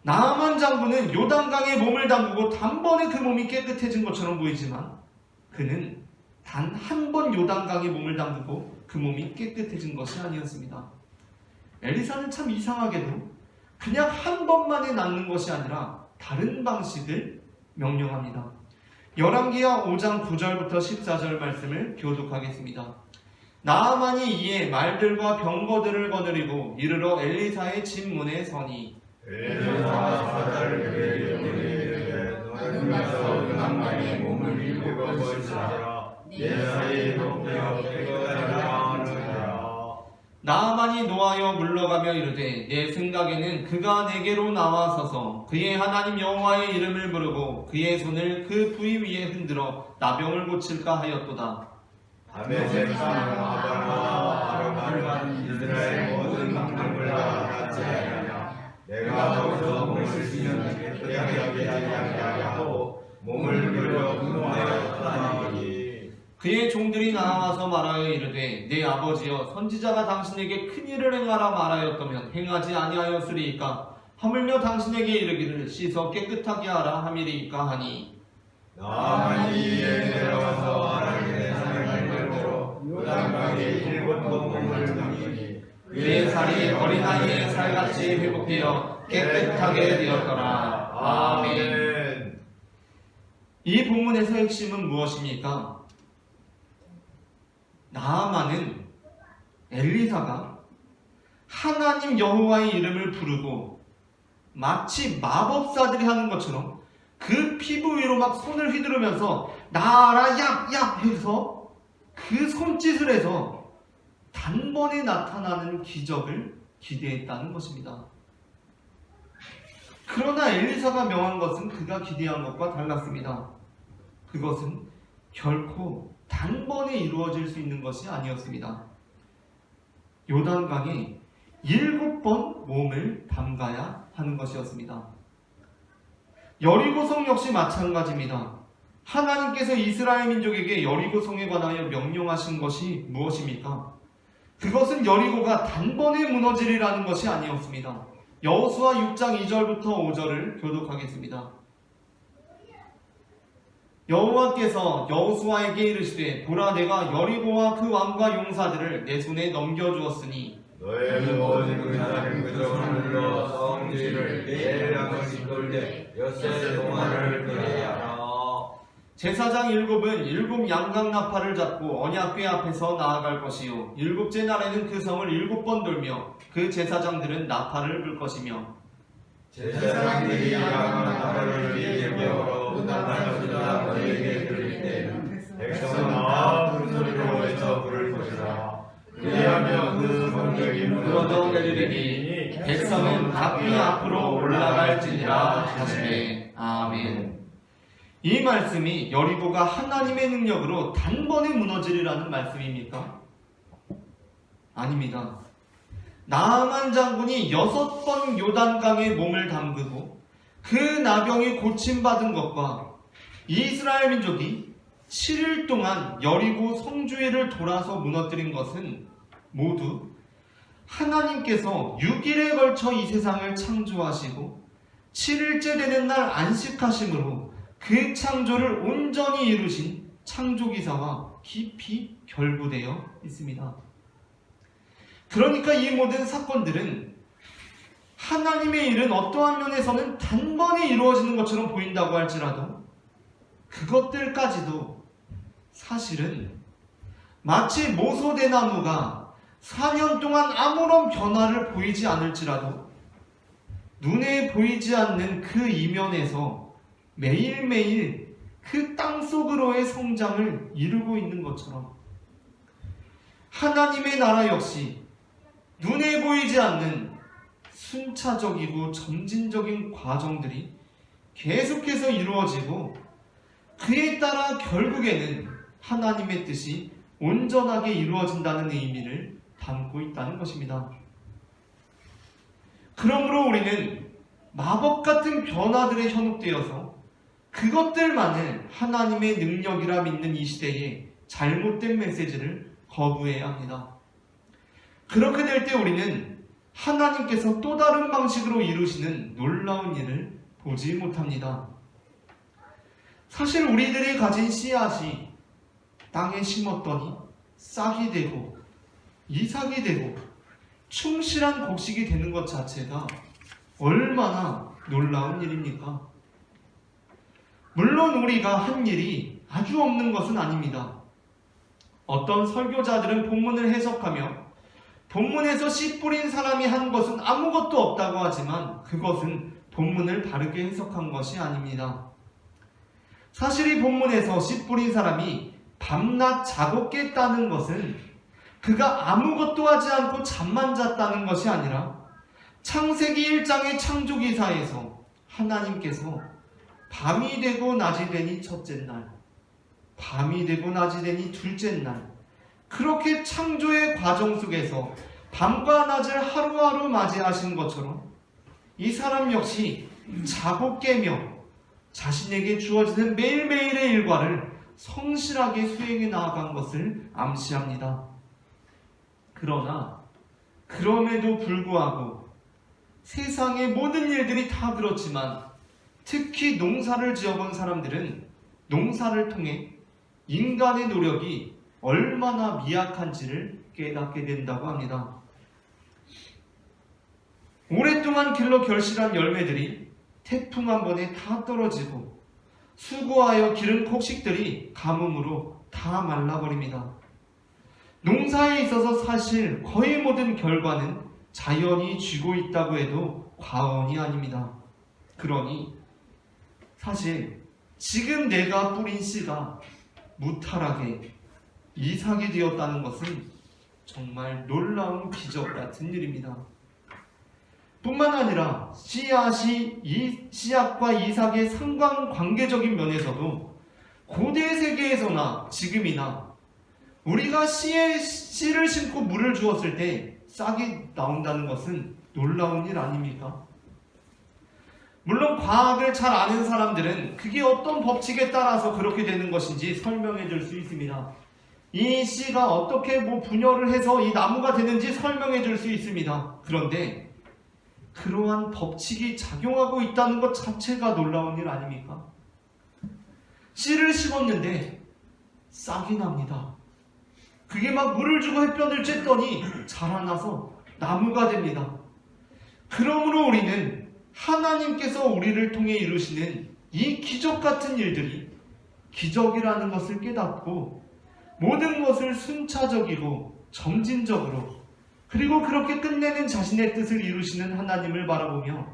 나아만 장군은 요단강에 몸을 담그고 단번에 그 몸이 깨끗해진 것처럼 보이지만, 그는 단 한 번 요단강에 몸을 담그고 그 몸이 깨끗해진 것이 아니었습니다. 엘리사는 참 이상하게도 그냥 한 번만에 낫는 것이 아니라 다른 방식을 명령합니다. 열왕기하 5장 9절부터 14절 말씀을 교독하겠습니다. 나아만이 이에 말들과 병거들을 거느리고 이르러 엘리사의 집 문에 서니, 엘리사가 사자를 그에게 이르되 너는 가서 요단강에 몸을 일곱 번 씻으라. 네 살이 돋되어 깨끗하리라 하느니라. 나아만이 노하여 물러가며 이르되 내 생각에는 그가 내게로 나와서서 그의 하나님 여호와의 이름을 부르고 그의 손을 그 부위 위에 흔들어 나병을 고칠까 하였도다. 다메섹 사람 아바나와 아르마는 이스라엘 모든 강물을 다 낫지 아니하냐. 내가 거기서 몸을 씻으면 깨끗하게 하게 하고 몸을 물려 분노하여 떠나니. 그의 종들이 나와서 말하여 이르되 내 아버지여 선지자가 당신에게 큰 일을 행하라 말하였다면 행하지 아니하였으리이까. 하물며 당신에게 이르기를 씻어 깨끗하게 하라 함이리이까 하니, 나아만이 이에 내려가서 하나님의 산을 갈대로 요단강에 일곱 번 몸을 담그니 그의 살이 어린아이의 살같이 회복되어 깨끗하게 되었더라. 아멘. 이 본문에서 핵심은 무엇입니까? 나아만은 엘리사가 하나님 여호와의 이름을 부르고 마치 마법사들이 하는 것처럼 그 피부 위로 막 손을 휘두르면서 나라 얍얍 해서 그 손짓을 해서 단번에 나타나는 기적을 기대했다는 것입니다. 그러나 엘리사가 명한 것은 그가 기대한 것과 달랐습니다. 그것은 결코 단번에 이루어질 수 있는 것이 아니었습니다. 요단강에 7번 몸을 담가야 하는 것이었습니다. 여리고성 역시 마찬가지입니다. 하나님께서 이스라엘 민족에게 여리고성에 관하여 명령하신 것이 무엇입니까? 그것은 여리고가 단번에 무너지리라는 것이 아니었습니다. 여호수아 6장 2절부터 5절을 교독하겠습니다. 여호와께서 여호수아에게 이르시되 보라 내가 여리고와 그 왕과 용사들을 내 손에 넘겨주었으니 너의 모든 군사를 그쪽으로 눌러 성지를 매일 한 번씩 돌되 엿새 동안을 그래야 하라. 제사장 7은 7 양강나팔을 잡고 언약궤 앞에서 나아갈 것이요 7째 날에는 그 성을 7번 돌며 그 제사장들은 나팔을 불 것이며 제사장들이 양강나팔을 일으켜 분단하시다 너에게 들릴 때는 백성은 다 큰 소리로 외쳐 부를 것이라. 그리하면 그 성벽이 무너져 내리리니 백성은 각기 앞으로 올라갈지니라 하시매. 아멘. 이 말씀이 여리고가 하나님의 능력으로 단번에 무너지리라는 말씀입니까? 아닙니다. 나아만 장군이 6번 요단강에 몸을 담그고 그 나병이 고침받은 것과 이스라엘 민족이 7일 동안 여리고 성주회를 돌아서 무너뜨린 것은 모두 하나님께서 6일에 걸쳐 이 세상을 창조하시고 7일째 되는 날 안식하심으로 그 창조를 온전히 이루신 창조기사와 깊이 결부되어 있습니다. 그러니까 이 모든 사건들은 하나님의 일은 어떠한 면에서는 단번에 이루어지는 것처럼 보인다고 할지라도 그것들까지도 사실은 마치 모소대나무가 4년 동안 아무런 변화를 보이지 않을지라도 눈에 보이지 않는 그 이면에서 매일매일 그 땅속으로의 성장을 이루고 있는 것처럼 하나님의 나라 역시 눈에 보이지 않는 순차적이고 점진적인 과정들이 계속해서 이루어지고 그에 따라 결국에는 하나님의 뜻이 온전하게 이루어진다는 의미를 담고 있다는 것입니다. 그러므로 우리는 마법 같은 변화들에 현혹되어서 그것들만을 하나님의 능력이라 믿는 이 시대에 잘못된 메시지를 거부해야 합니다. 그렇게 될 때 우리는 하나님께서 또 다른 방식으로 이루시는 놀라운 일을 보지 못합니다. 사실 우리들이 가진 씨앗이 땅에 심었더니 싹이 되고 이삭이 되고 충실한 곡식이 되는 것 자체가 얼마나 놀라운 일입니까? 물론 우리가 한 일이 아주 없는 것은 아닙니다. 어떤 설교자들은 본문을 해석하며 본문에서 씨 뿌린 사람이 한 것은 아무것도 없다고 하지만 그것은 본문을 바르게 해석한 것이 아닙니다. 사실 이 본문에서 씨 뿌린 사람이 밤낮 자고 깼다는 것은 그가 아무것도 하지 않고 잠만 잤다는 것이 아니라 창세기 1장의 창조기사에서 하나님께서 밤이 되고 낮이 되니 첫째 날, 밤이 되고 낮이 되니 둘째 날, 그렇게 창조의 과정 속에서 밤과 낮을 하루하루 맞이하신 것처럼 이 사람 역시 자고 깨며 자신에게 주어지는 매일매일의 일과를 성실하게 수행해 나아간 것을 암시합니다. 그러나 그럼에도 불구하고 세상의 모든 일들이 다 그렇지만 특히 농사를 지어본 사람들은 농사를 통해 인간의 노력이 얼마나 미약한지를 깨닫게 된다고 합니다. 오랫동안 길러 결실한 열매들이 태풍 한 번에 다 떨어지고 수고하여 기른 곡식들이 가뭄으로 다 말라버립니다. 농사에 있어서 사실 거의 모든 결과는 자연이 쥐고 있다고 해도 과언이 아닙니다. 그러니 사실 지금 내가 뿌린 씨가 무탈하게 이삭이 되었다는 것은 정말 놀라운 기적 같은 일입니다. 뿐만 아니라 씨앗과 이삭의 상관관계적인 면에서도 고대 세계에서나 지금이나 우리가 씨를 심고 물을 주었을 때 싹이 나온다는 것은 놀라운 일 아닙니까? 물론 과학을 잘 아는 사람들은 그게 어떤 법칙에 따라서 그렇게 되는 것인지 설명해 줄 수 있습니다. 이 씨가 어떻게 분열을 해서 이 나무가 되는지 설명해 줄 수 있습니다. 그런데 그러한 법칙이 작용하고 있다는 것 자체가 놀라운 일 아닙니까? 씨를 심었는데 싹이 납니다. 그게 막 물을 주고 햇볕을 쬐더니 자라나서 나무가 됩니다. 그러므로 우리는 하나님께서 우리를 통해 이루시는 이 기적 같은 일들이 기적이라는 것을 깨닫고 모든 것을 순차적이고 점진적으로 그리고 그렇게 끝내는 자신의 뜻을 이루시는 하나님을 바라보며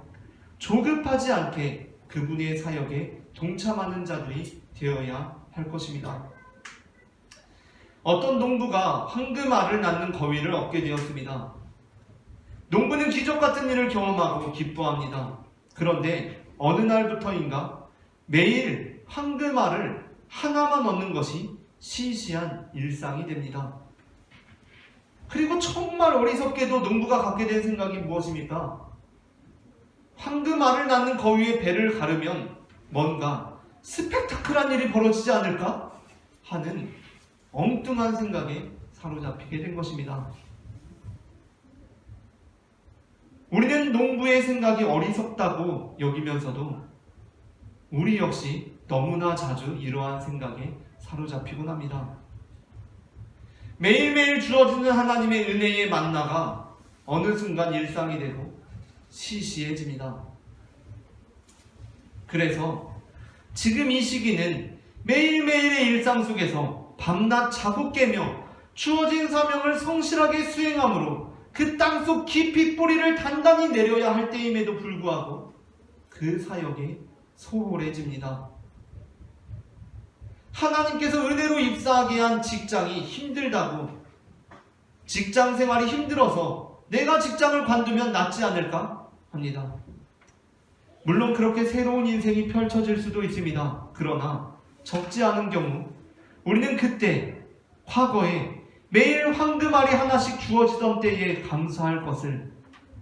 조급하지 않게 그분의 사역에 동참하는 자들이 되어야 할 것입니다. 어떤 농부가 황금알을 낳는 거위를 얻게 되었습니다. 농부는 기적 같은 일을 경험하고 기뻐합니다. 그런데 어느 날부터인가 매일 황금알을 하나만 얻는 것이 시시한 일상이 됩니다. 그리고 정말 어리석게도 농부가 갖게 된 생각이 무엇입니까? 황금알을 낳는 거위의 배를 가르면 뭔가 스펙타클한 일이 벌어지지 않을까 하는 엉뚱한 생각에 사로잡히게 된 것입니다. 우리는 농부의 생각이 어리석다고 여기면서도 우리 역시 너무나 자주 이러한 생각에 사로잡히곤 합니다. 매일매일 주어지는 하나님의 은혜의 만나가 어느 순간 일상이 되고 시시해집니다. 그래서 지금 이 시기는 매일매일의 일상 속에서 밤낮 자고 깨며 주어진 사명을 성실하게 수행함으로 그 땅속 깊이 뿌리를 단단히 내려야 할 때임에도 불구하고 그 사역에 소홀해집니다. 하나님께서 은혜로 입사하게 한 직장이 힘들다고, 직장 생활이 힘들어서 내가 직장을 관두면 낫지 않을까 합니다. 물론 그렇게 새로운 인생이 펼쳐질 수도 있습니다. 그러나 적지 않은 경우 우리는 그때 과거에 매일 황금알이 하나씩 주어지던 때에 감사할 것을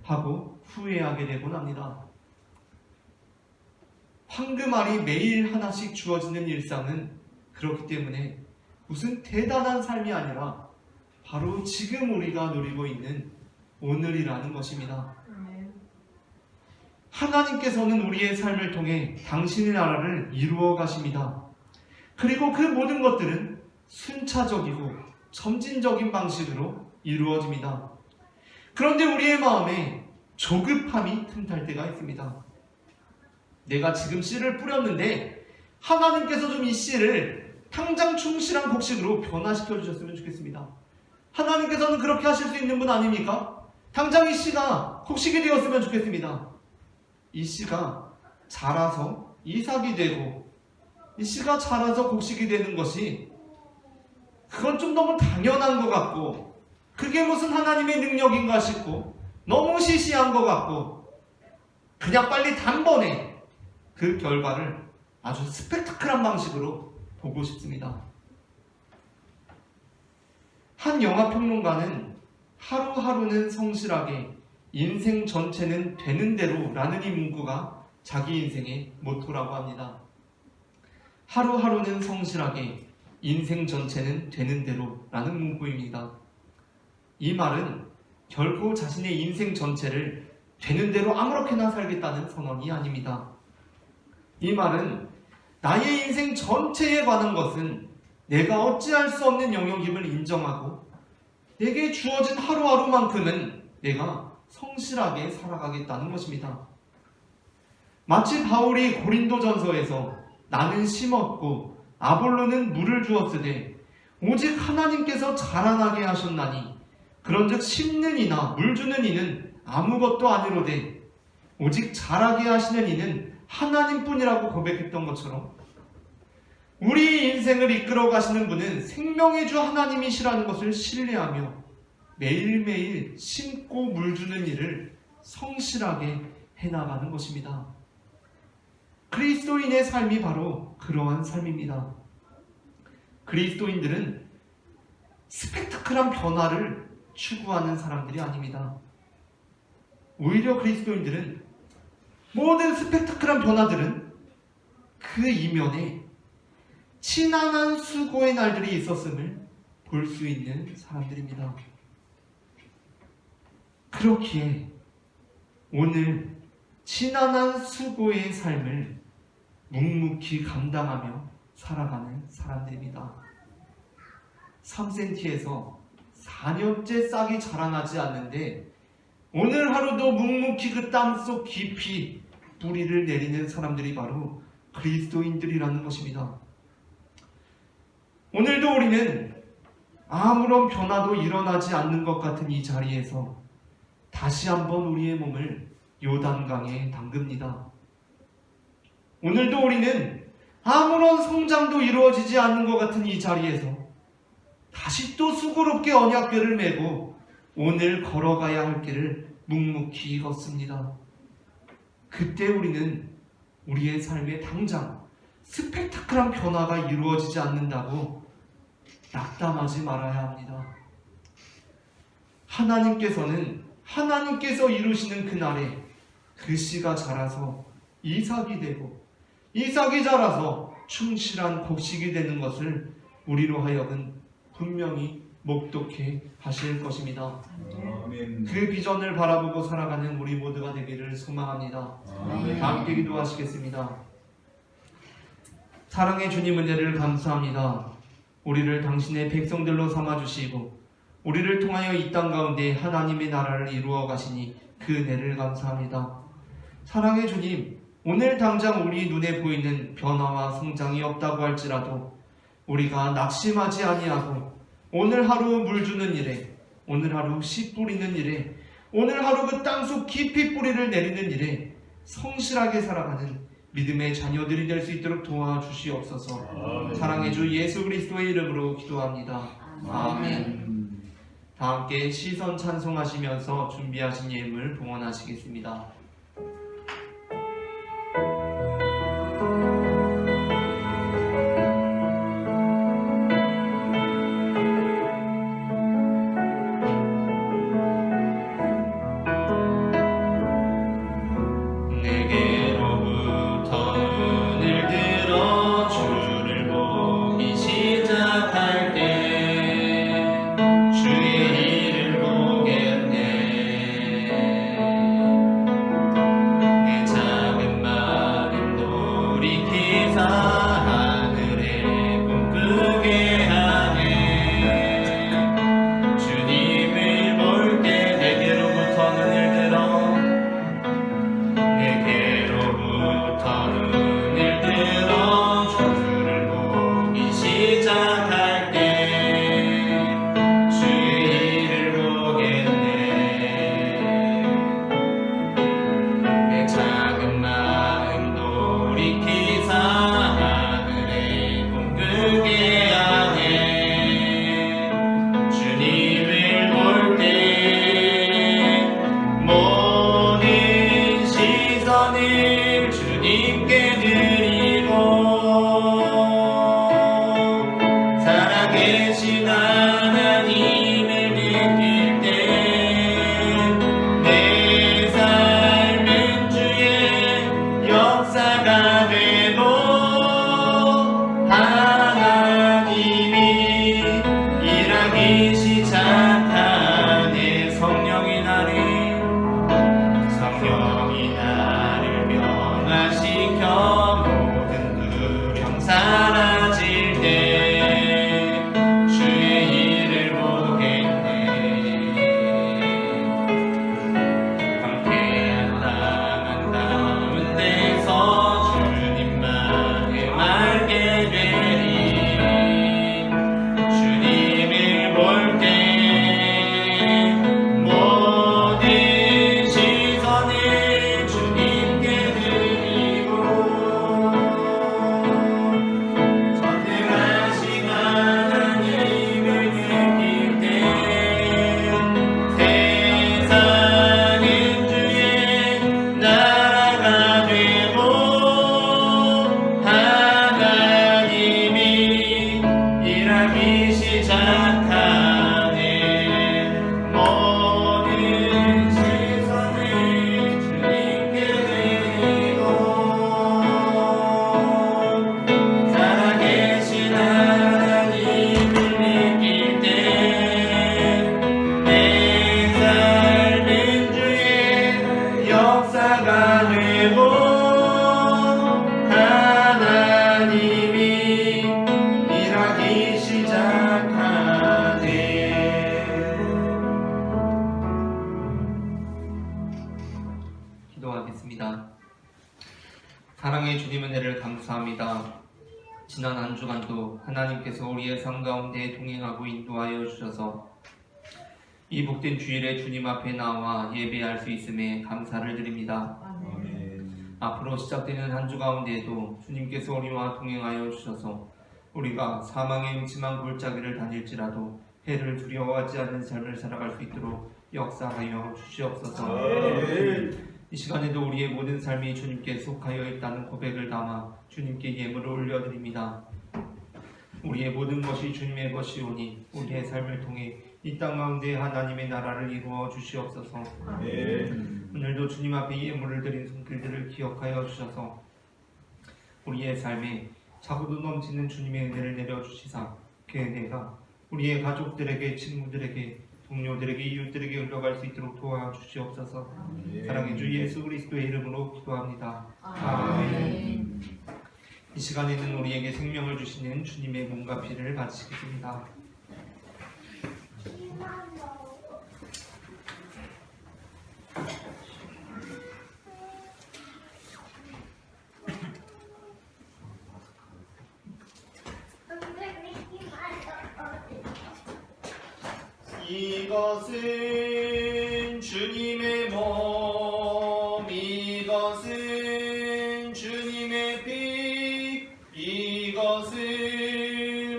하고 후회하게 되곤 합니다. 황금알이 매일 하나씩 주어지는 일상은 그렇기 때문에 무슨 대단한 삶이 아니라 바로 지금 우리가 누리고 있는 오늘이라는 것입니다. 하나님께서는 우리의 삶을 통해 당신의 나라를 이루어 가십니다. 그리고 그 모든 것들은 순차적이고 점진적인 방식으로 이루어집니다. 그런데 우리의 마음에 조급함이 틈탈 때가 있습니다. 내가 지금 씨를 뿌렸는데 하나님께서 좀 이 씨를 당장 충실한 곡식으로 변화시켜 주셨으면 좋겠습니다. 하나님께서는 그렇게 하실 수 있는 분 아닙니까? 당장 이 씨가 곡식이 되었으면 좋겠습니다. 이 씨가 자라서 이삭이 되고 이 씨가 자라서 곡식이 되는 것이 그건 좀 너무 당연한 것 같고 그게 무슨 하나님의 능력인가 싶고 너무 시시한 것 같고 그냥 빨리 단번에 그 결과를 아주 스펙타클한 방식으로 보고 싶습니다. 한 영화평론가는 하루하루는 성실하게 인생 전체는 되는 대로 라는 이 문구가 자기 인생의 모토라고 합니다. 하루하루는 성실하게 인생 전체는 되는 대로 라는 문구입니다. 이 말은 결코 자신의 인생 전체를 되는 대로 아무렇게나 살겠다는 선언이 아닙니다. 이 말은 나의 인생 전체에 관한 것은 내가 어찌할 수 없는 영역임을 인정하고 내게 주어진 하루하루만큼은 내가 성실하게 살아가겠다는 것입니다. 마치 바울이 고린도전서에서 나는 심었고 아볼로는 물을 주었으되 오직 하나님께서 자라나게 하셨나니 그런즉 심는 이나 물 주는 이는 아무것도 아니로되 오직 잘하게 하시는 이는 하나님뿐이라고 고백했던 것처럼 우리 인생을 이끌어 가시는 분은 생명의 주 하나님이시라는 것을 신뢰하며 매일매일 심고 물주는 일을 성실하게 해나가는 것입니다. 그리스도인의 삶이 바로 그러한 삶입니다. 그리스도인들은 스펙타클한 변화를 추구하는 사람들이 아닙니다. 오히려 그리스도인들은 모든 스펙타클한 변화들은 그 이면에 친안한 수고의 날들이 있었음을 볼 수 있는 사람들입니다. 그렇기에 오늘 친안한 수고의 삶을 묵묵히 감당하며 살아가는 사람들입니다. 3cm에서 4년째 싹이 자라나지 않는데 오늘 하루도 묵묵히 그 땅속 깊이 뿌리를 내리는 사람들이 바로 그리스도인들이라는 것입니다. 오늘도 우리는 아무런 변화도 일어나지 않는 것 같은 이 자리에서 다시 한번 우리의 몸을 요단강에 담급니다. 오늘도 우리는 아무런 성장도 이루어지지 않는 것 같은 이 자리에서 다시 또 수고롭게 언약궤를 메고 오늘 걸어가야 할 길을 묵묵히 걷습니다. 그때 우리는 우리의 삶에 당장 스펙타클한 변화가 이루어지지 않는다고 낙담하지 말아야 합니다. 하나님께서 이루시는 그날에 그 씨가 자라서 이삭이 되고 이삭이 자라서 충실한 곡식이 되는 것을 우리로 하여금 분명히 목독해 하실 것입니다. 아멘. 그 비전을 바라보고 살아가는 우리 모두가 되기를 소망합니다. 아멘. 함께 기도하시겠습니다. 사랑의 주님 은혜를 감사합니다. 우리를 당신의 백성들로 삼아주시고 우리를 통하여 이 땅 가운데 하나님의 나라를 이루어 가시니 그 은혜를 감사합니다. 사랑의 주님, 오늘 당장 우리 눈에 보이는 변화와 성장이 없다고 할지라도 우리가 낙심하지 아니하고 오늘 하루 물 주는 일에, 오늘 하루 씨 뿌리는 일에, 오늘 하루 그 땅속 깊이 뿌리를 내리는 일에 성실하게 살아가는 믿음의 자녀들이 될 수 있도록 도와주시옵소서. 아멘. 사랑의 주 예수 그리스도의 이름으로 기도합니다. 아멘. 다 함께 시선 찬송하시면서 준비하신 예물 봉헌하시겠습니다. 내게로부터 눈을 들어 주를 보기 시작할 때 주의 일을 보겠네. 역사가 되고 하나님이 일하기 시작하네. 기도하겠습니다. 사랑의 주님 은혜를 감사합니다. 지난 한 주간도 하나님께서 우리의 삶 가운데 동행하고 인도하여 주셔서 이 복된 주일에 주님 앞에 나와 예배할 수 있음에 감사를 드립니다. 앞으로 시작되는 한 주 가운데에도 주님께서 우리와 동행하여 주셔서 우리가 사망의 음침한 골짜기를 다닐지라도 해를 두려워하지 않는 삶을 살아갈 수 있도록 역사하여 주시옵소서. 이 시간에도 우리의 모든 삶이 주님께 속하여 있다는 고백을 담아 주님께 예물을 올려드립니다. 우리의 모든 것이 주님의 것이오니 우리의 삶을 통해 이 땅 가운데 하나님의 나라를 이루어 주시옵소서. 오늘도 주님 앞에 예물을 드린 손길들을 기억하여 주셔서 우리의 삶에 차고도 넘치는 주님의 은혜를 내려주시사 그 은혜가 우리의 가족들에게, 친구들에게, 동료들에게, 이웃들에게 흘러갈 수 있도록 도와주시옵소서. 사랑의 주 예수 그리스도의 이름으로 기도합니다. 아멘. 이 시간에는 우리에게 생명을 주시는 주님의 몸과 피를 바치겠습니다. 이것은 주님의 몸, 이것은 주님의 피, 이것을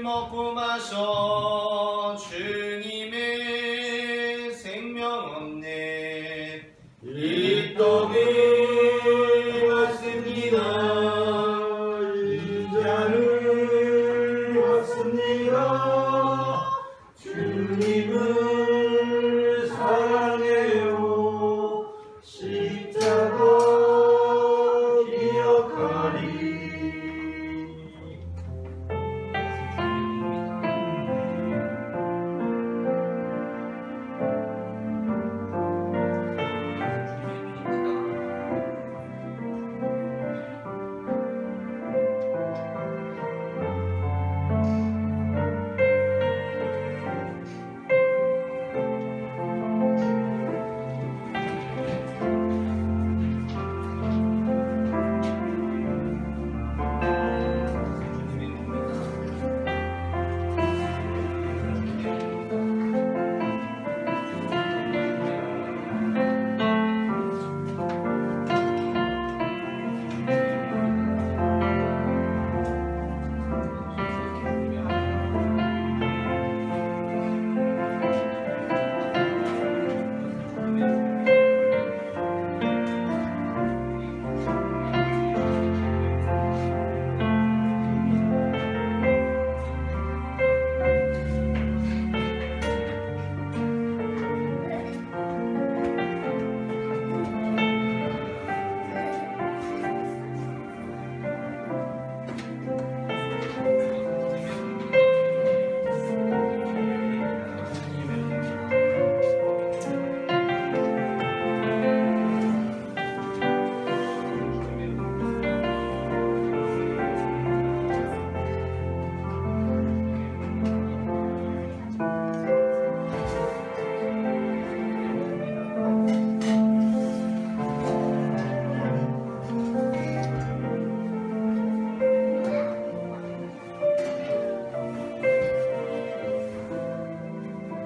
먹고 마셔 주님의 생명 얻네. 이 떡을 받습니다. 이 잔을 받습니다. 주님을 사랑해요. 십자가 기억하리.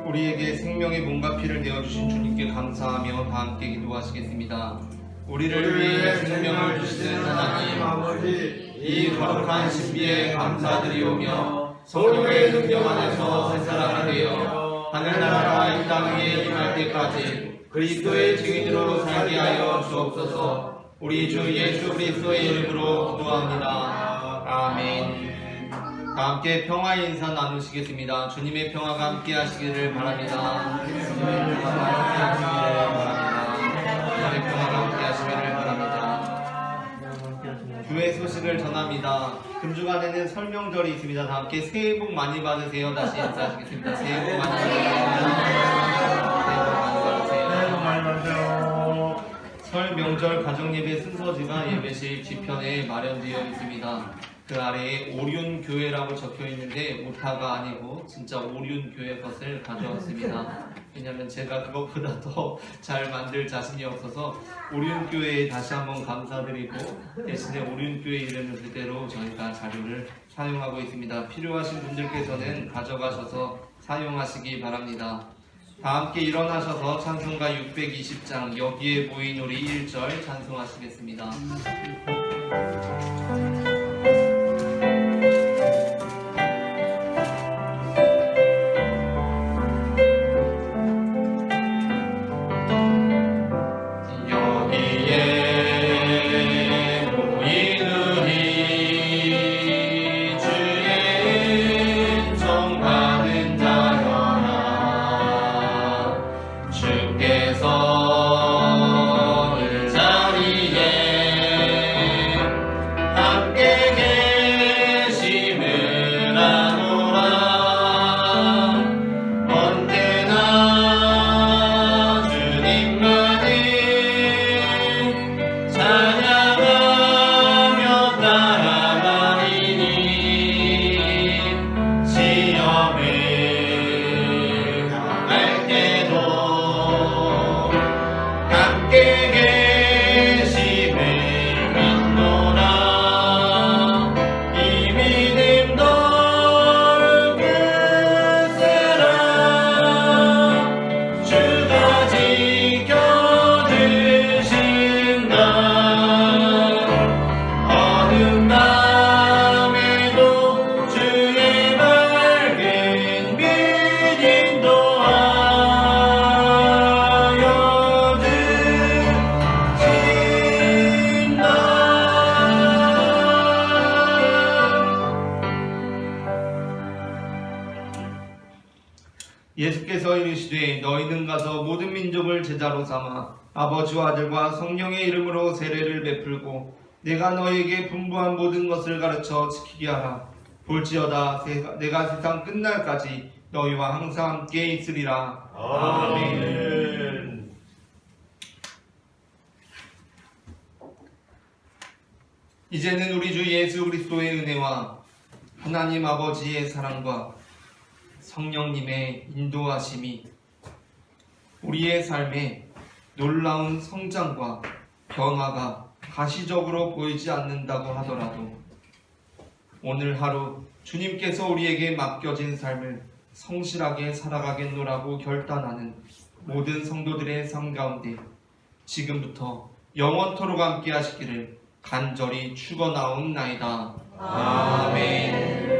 우리에게 생명의 몸과 피를 내어주신 주님께 감사하며 다 함께 기도하시겠습니다. 우리를 위해 생명을 주시는 하나님 아버지, 이 거룩한 신비에 감사드리오며 성령의 능력 안에서 새 사람이 되어 하늘나라가 이 땅 위에 임할 때까지 그리스도의 증인으로 살게 하여 주옵소서. 우리 주 예수 그리스도의 이름으로 기도합니다. 아멘. 다 함께 평화의 인사 나누시겠습니다. 주님의 평화가 함께 하시기를 바랍니다. 주님의 평화가 함께 하시기를 바랍니다. 주님의 평화가 함께 하시기를 바랍니다. 교회 소식을 전합니다. 금주간에는 설명절이 있습니다. 다 함께 새해 복 많이 받으세요. 다시 인사하시겠습니다. 새해 복 많이 받으세요. 새해 복 많이 받으세요. 새해 복 많이 받으세요. 설 명절 가정예배 순서지가 예배실 뒤편에 마련되어 있습니다. 그 아래에 오륜교회라고 적혀 있는데 오타가 아니고 진짜 오륜교회 것을 가져왔습니다. 왜냐면 제가 그것보다 더 잘 만들 자신이 없어서 오륜교회에 다시 한번 감사드리고 대신에 오륜교회 이름을 그대로 저희가 자료를 사용하고 있습니다. 필요하신 분들께서는 가져가셔서 사용하시기 바랍니다. 다 함께 일어나셔서 찬송가 620장 여기에 모인 우리 1절 찬송하시겠습니다. 예수께서 이르시되 너희는 가서 모든 민족을 제자로 삼아 아버지와 아들과 성령의 이름으로 세례를 베풀고 내가 너희에게 분부한 모든 것을 가르쳐 지키게 하라. 볼지어다 내가 세상 끝날까지 너희와 항상 함께 있으리라. 아멘. 이제는 우리 주 예수 그리스도의 은혜와 하나님 아버지의 사랑과 성령님의 인도하심이 우리의 삶에 놀라운 성장과 변화가 가시적으로 보이지 않는다고 하더라도 오늘 하루 주님께서 우리에게 맡겨진 삶을 성실하게 살아가겠노라고 결단하는 모든 성도들의 삶 가운데 지금부터 영원토록 함께 하시기를 간절히 축원하옵나이다. 아멘.